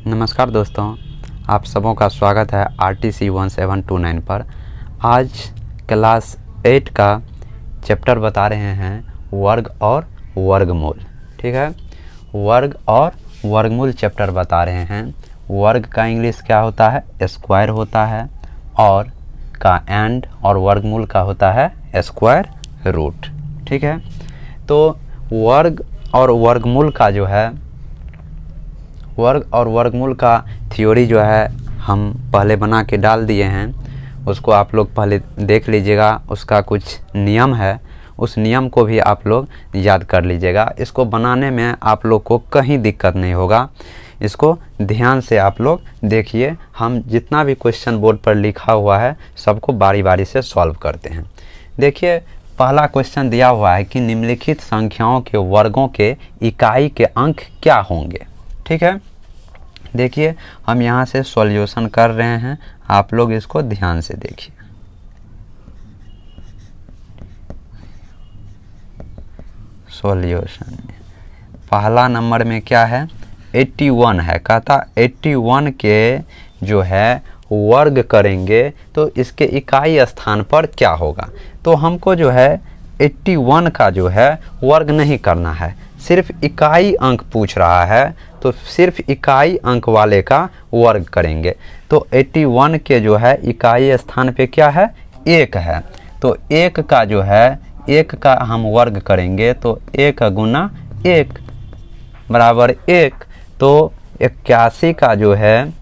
नमस्कार दोस्तों, आप सबों का स्वागत है RTC 1729 पर। आज क्लास 8 का चैप्टर बता रहे हैं वर्ग और वर्गमूल। ठीक है, वर्ग और वर्गमूल चैप्टर बता रहे हैं। वर्ग का इंग्लिश क्या होता है? स्क्वायर होता है, और का एंड और वर्गमूल का होता है स्क्वायर रूट। ठीक है, तो वर्ग और वर्गमूल का जो है, वर्ग और वर्गमूल का थ्योरी जो है हम पहले बना के डाल दिए हैं। उसको आप लोग पहले देख लीजिएगा। उसका कुछ नियम है, उस नियम को भी आप लोग याद कर लीजिएगा। इसको बनाने में आप लोग को कहीं दिक्कत नहीं होगा। इसको ध्यान से आप लोग देखिए। हम जितना भी क्वेश्चन बोर्ड पर लिखा हुआ है सबको बारी बारी से सॉल्व करते हैं। देखिए, पहला क्वेश्चन दिया हुआ है कि निम्नलिखित संख्याओं के वर्गों के इकाई के अंक क्या होंगे। ठीक है, देखिए हम यहाँ से सॉल्यूशन कर रहे हैं, आप लोग इसको ध्यान से देखिए। सॉल्यूशन में पहला नंबर में क्या है? 81 है। कहता 81 के जो है वर्ग करेंगे तो इसके इकाई स्थान पर क्या होगा। तो हमको जो है 81 का जो है वर्ग नहीं करना है, सिर्फ इकाई अंक पूछ रहा है, तो सिर्फ इकाई अंक वाले का वर्ग करेंगे। तो 81 के जो है इकाई स्थान पे क्या है? 1 है। तो 1 का जो है 1 का हम वर्ग करेंगे, तो 1 गुना 1 बराबर 1। तो 81 का जो है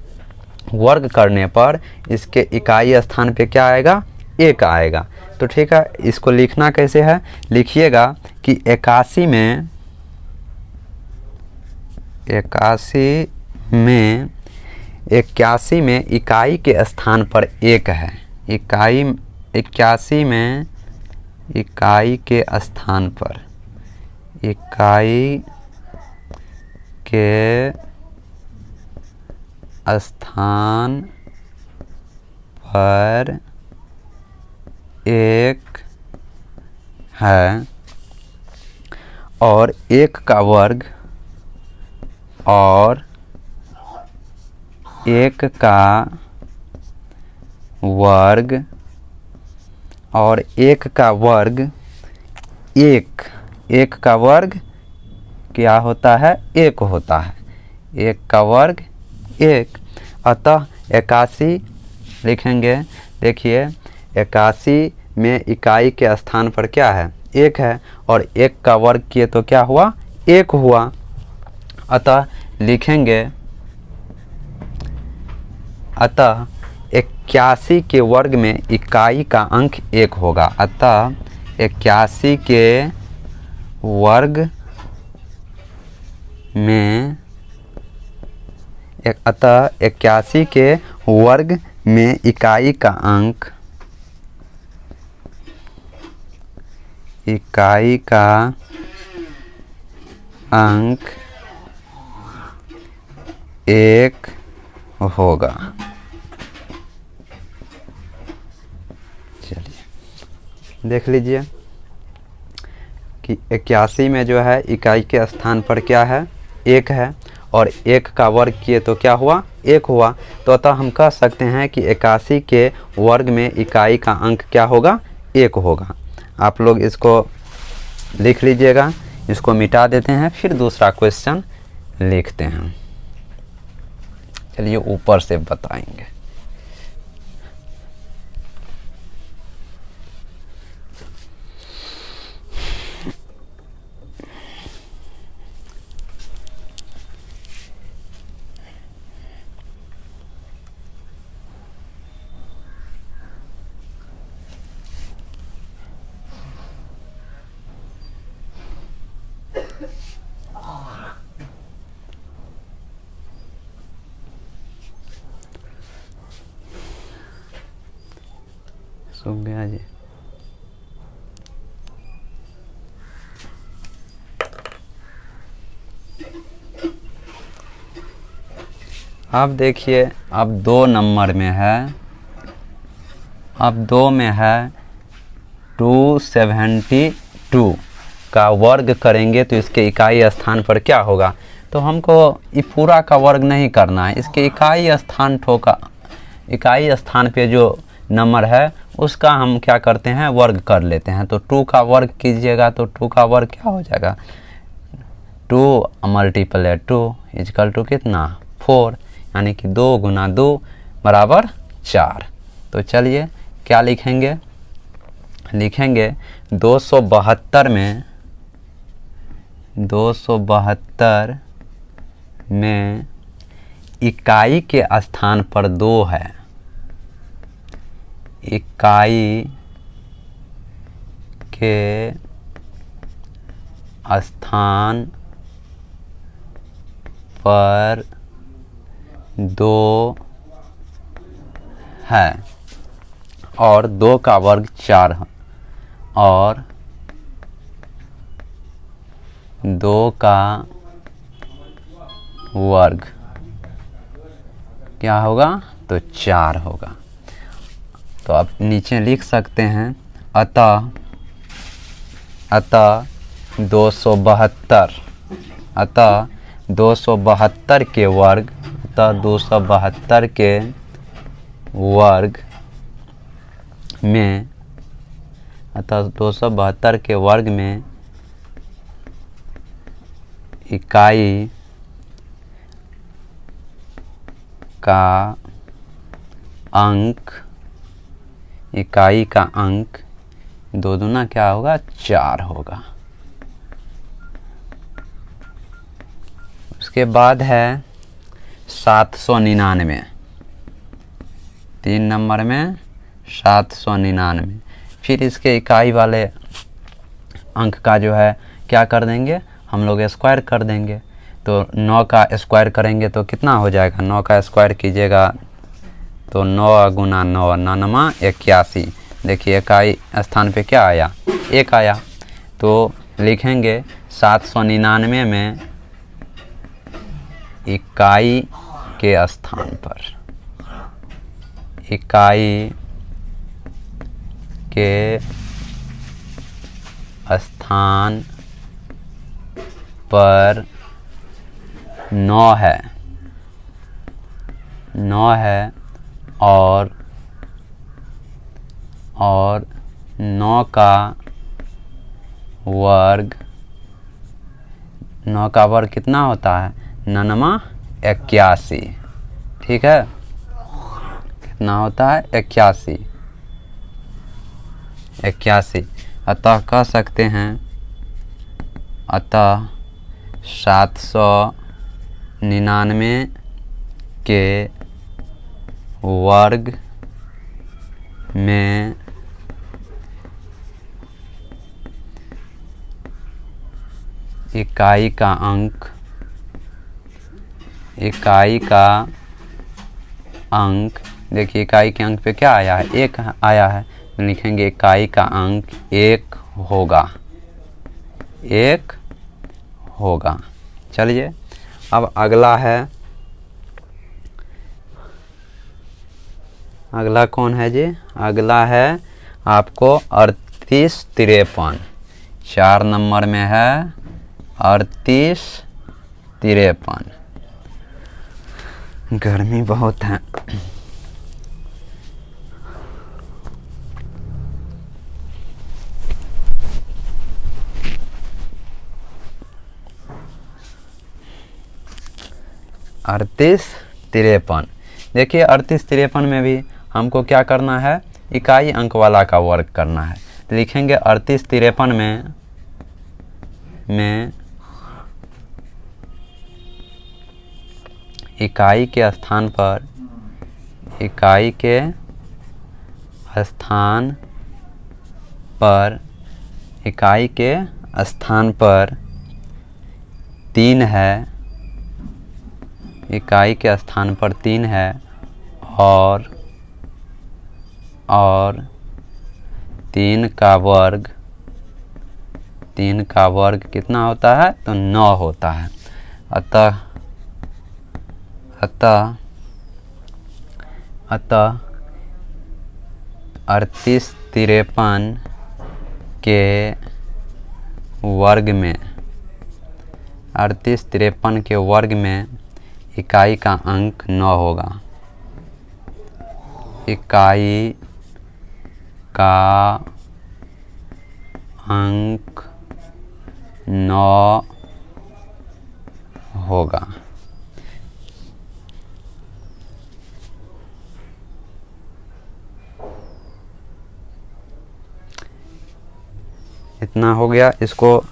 वर्ग करने पर इसके इकाई स्थान पे क्या आएगा? 1 आएगा। तो ठीक है, इसको लिखना कैसे है? लिखिएगा कि 81 में इकाई के स्थान पर 1 है। 81 में इकाई के स्थान पर, इकाई के स्थान पर 1 है, और 1 का वर्ग और 1 का वर्ग और 1 का वर्ग 1 का वर्ग क्या होता है? 1 होता है। 1 का वर्ग 1। अतः 81 लिखेंगे। देखिए, 81 में इकाई के स्थान पर क्या है? 1 है, और 1 का वर्ग किए तो क्या हुआ? 1 हुआ। अतः लिखेंगे, अतः 81 के वर्ग में इकाई का अंक 1 होगा। अतः 81 के वर्ग में 81 के वर्ग में इकाई का अंक 1 होगा। चलिए देख लीजिए कि 81 में जो है इकाई के स्थान पर क्या है? 1 है, और 1 का वर्ग किए तो क्या हुआ? 1 हुआ। तो अतः हम कह सकते हैं कि 81 के वर्ग में इकाई का अंक क्या होगा? 1 होगा। आप लोग इसको लिख लीजिएगा। इसको मिटा देते हैं, फिर दूसरा क्वेश्चन लिखते हैं। चलिए ऊपर से बताएंगे। सूख गया जी। अब देखिए, अब 2 नंबर में है, अब 2 में है 272 का वर्ग करेंगे तो इसके इकाई स्थान पर क्या होगा। तो हमको ये पूरा का वर्ग नहीं करना है, इसके इकाई स्थान पे जो नंबर है उसका हम क्या करते हैं, वर्ग कर लेते हैं। तो 2 का वर्ग कीजिएगा तो 2 का वर्ग क्या हो जाएगा, 2 मल्टीपल है 2 इजकल टू कितना 4, यानी कि 2 गुना 2 बराबर 4। तो चलिए क्या लिखेंगे, 272 में इकाई के स्थान पर 2 है, इकाई के स्थान पर 2 है और 2 का वर्ग 4 है और 2 का वर्ग क्या होगा, तो 4 होगा। तो आप नीचे लिख सकते हैं अतः 272 के वर्ग, अतः 272 के वर्ग में, अतः 272 के वर्ग में इकाई का अंक 2 दूना क्या होगा, 4 होगा। उसके बाद है 799, 3 नंबर में 799। फिर इसके इकाई वाले अंक का जो है क्या कर देंगे, हम लोग स्क्वायर कर देंगे। तो 9 का स्क्वायर करेंगे तो कितना हो जाएगा, 9 का स्क्वायर कीजिएगा तो 9 गुना 9 9 81। देखिए इकाई स्थान पे क्या आया, 1 आया। तो लिखेंगे 799 में इकाई के स्थान पर, इकाई के स्थान पर 9 है और 9 का वर्ग, 9 का वर्ग कितना होता है, 9 81। ठीक है, कितना होता है, 81। अतः कह सकते हैं, अतः 799 के वर्ग में इकाई का अंक, देखिए इकाई के अंक पे क्या आया है, 1 आया है। तो लिखेंगे इकाई का अंक 1 होगा। चलिए अब अगला कौन है जी, अगला है आपको 38 53, 4 नंबर में है 38 53। गर्मी बहुत है। अड़तीस तिरपन, देखिए 38 53 में भी हमको क्या करना है, इकाई अंक वाला का वर्ग करना है। तो लिखेंगे 38 53 में इकाई के स्थान पर 3 है, इकाई के स्थान पर 3 है और 3 का वर्ग कितना होता है, तो 9 होता है। अतः 38 53 के वर्ग में 3853 के वर्ग में इकाई का अंक 9 होगा। इकाई का अंक 9 होगा। इतना हो गया। इसको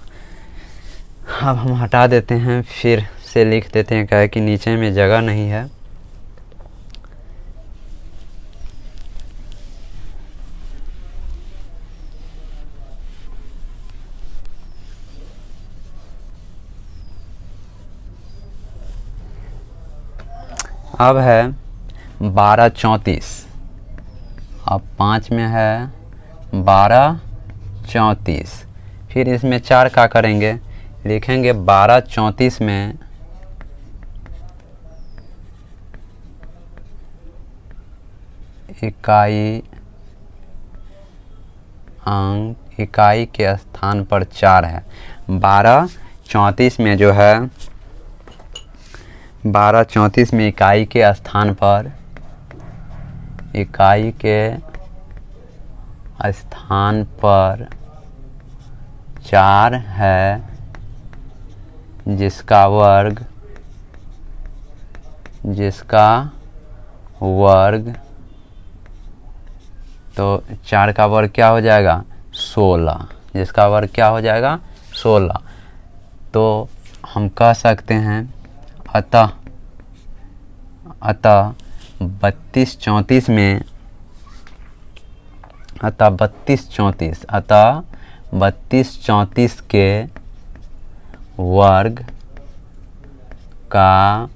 अब हम हटा देते हैं, फिर से लिख देते हैं, क्या है कि नीचे में जगह नहीं है। अब है 1234। अब 5 में है 1234। फिर इसमें 4 का करेंगे, लिखेंगे 1234 में इकाई अंक, इकाई के स्थान पर 4 है। 1234 में जो है 1234 में इकाई के स्थान पर, इकाई के स्थान पर 4 है, जिसका वर्ग, तो 4 का वर्ग क्या हो जाएगा 16, जिसका वर्ग क्या हो जाएगा 16। तो हम कह सकते हैं अतः 3234 में, अतः 3234 के वर्ग का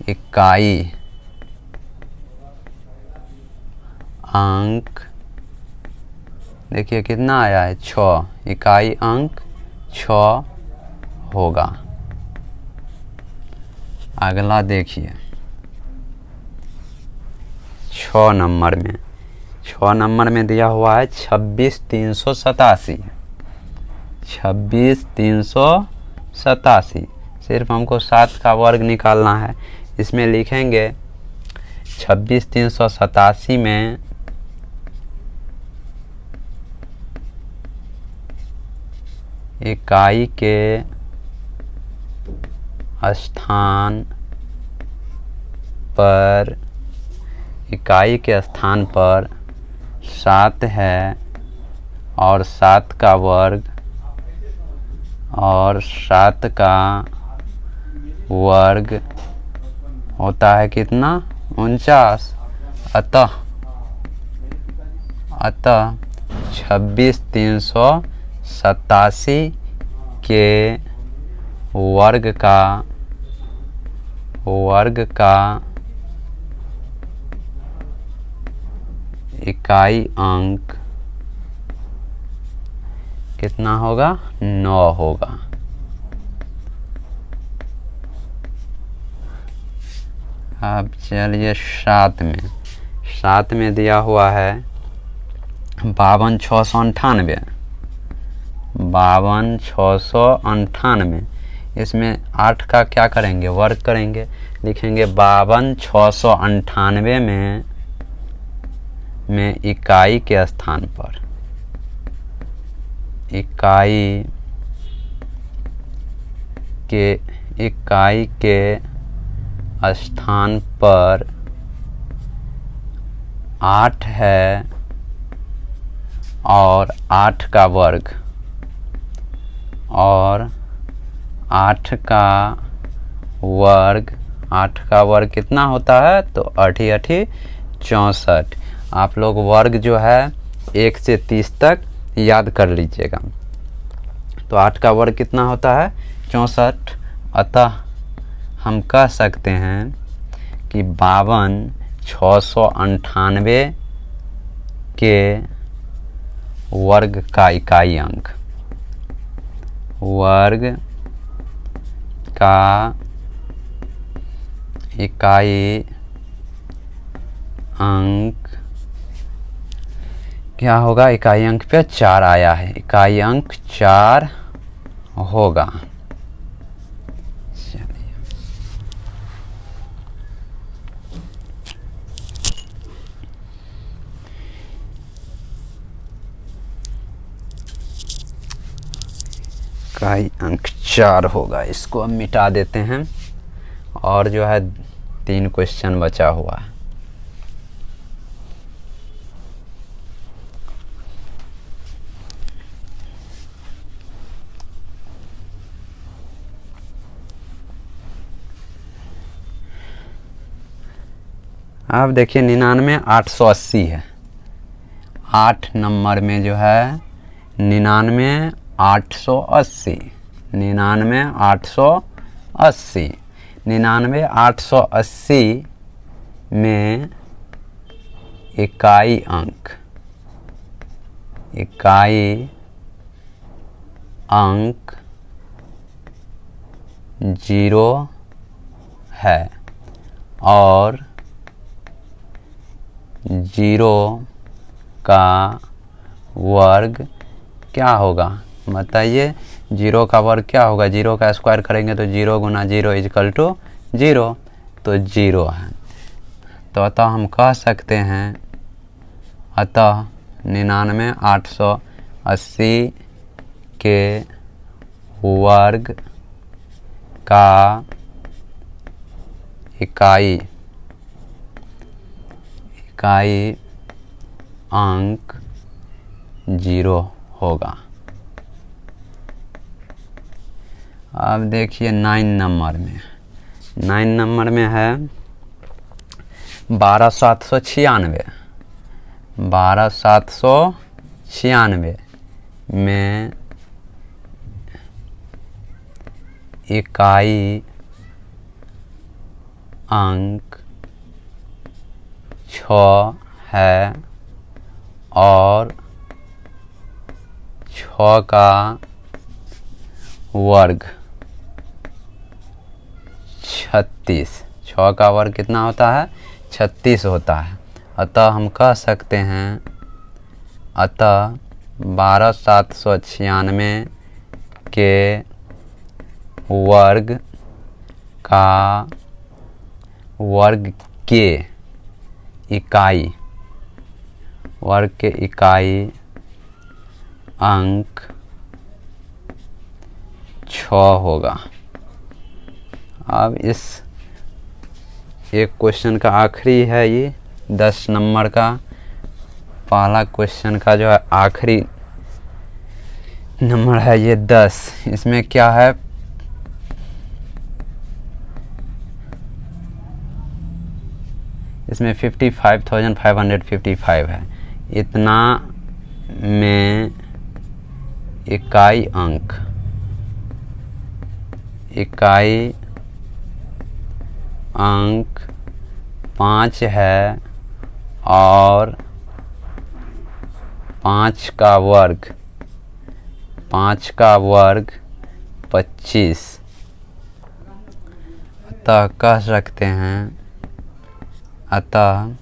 इकाई अंक, देखिए कितना आया है 6, इकाई अंक 6 होगा। अगला देखिए 6 नंबर में, 6 नंबर में दिया हुआ है 26387। 26387, सिर्फ हमको 7 का वर्ग निकालना है। इसमें लिखेंगे 26387 में इकाई के स्थान पर, इकाई के स्थान पर 7 है और 7 का वर्ग, और 7 का वर्ग होता है कितना 49। अतः 26387 के वर्ग का इकाई अंक कितना होगा 9 होगा। अब चलिए 7 में, 7 में दिया हुआ है 52698। 52698, इसमें 8 का क्या करेंगे वर्ग करेंगे, लिखेंगे 52698 में इकाई के स्थान पर, इकाई के स्थान पर 8 है और 8 का वर्ग, और 8 का वर्ग कितना होता है तो 8 8 64। आप लोग वर्ग जो है 1 से 30 तक याद कर लीजिएगा। तो 8 का वर्ग कितना होता है 64। अतः हम कह सकते हैं कि 52698 के वर्ग का इकाई अंक, वर्ग का इकाई अंक क्या होगा, इकाई अंक पे 4 आया है, इकाई अंक 4 होगा। इकाई अंक 4 होगा। इसको हम मिटा देते हैं और जो है 3 क्वेश्चन बचा हुआ है। अब देखिए 99,880 है। 8 नंबर में जो है 99,880, 99,880, 99,880 में इकाई अंक 0 है और 0 का वर्ग क्या होगा? बताइए 0 का वर्ग क्या होगा? 0 का स्क्वायर करेंगे तो 0 गुना 0 इजकल टू 0, तो 0 है। तो अतः हम कह सकते हैं, अतः 99,880 के वर्ग का इकाई अंक 0 होगा। अब देखिए 9 नंबर में है 12,796, 12,796 में इकाई अंक 6 है और 6 का वर्ग 36, 6 का वर्ग कितना होता है? 36 होता है। अतः हम कह सकते हैं, अतः 12,796 के वर्ग के इकाई अंक 6 होगा। अब इस एक क्वेश्चन का आखिरी है, ये 10 नंबर का पहला क्वेश्चन का जो है आखिरी नंबर है ये 10। इसमें क्या है? इसमें 55,555 है। इतना में इकाई अंक 5 है और 5 का वर्ग 25। अतः कह सकते हैं, अतः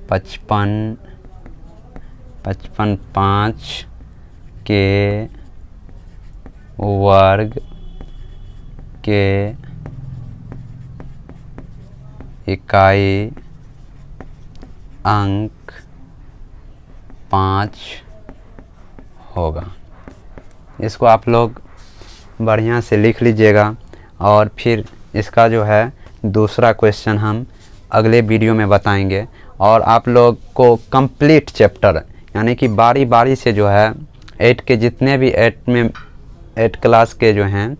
55 5 के वर्ग के इकाई अंक 5 होगा। इसको आप लोग बढ़िया से लिख लीजिएगा और फिर इसका जो है दूसरा क्वेश्चन हम अगले वीडियो में बताएंगे। और आप लोग को कंप्लीट चैप्टर यानी कि बारी बारी से जो है 8 के जितने भी 8 क्लास के जो हैं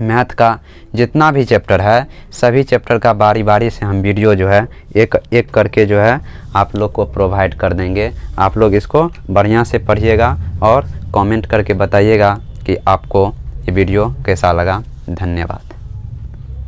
मैथ का जितना भी चैप्टर है, सभी चैप्टर का बारी बारी से हम वीडियो जो है एक एक करके जो है आप लोग को प्रोवाइड कर देंगे। आप लोग इसको बढ़िया से पढ़िएगा और कमेंट करके बताइएगा कि आपको ये वीडियो कैसा लगा। धन्यवाद।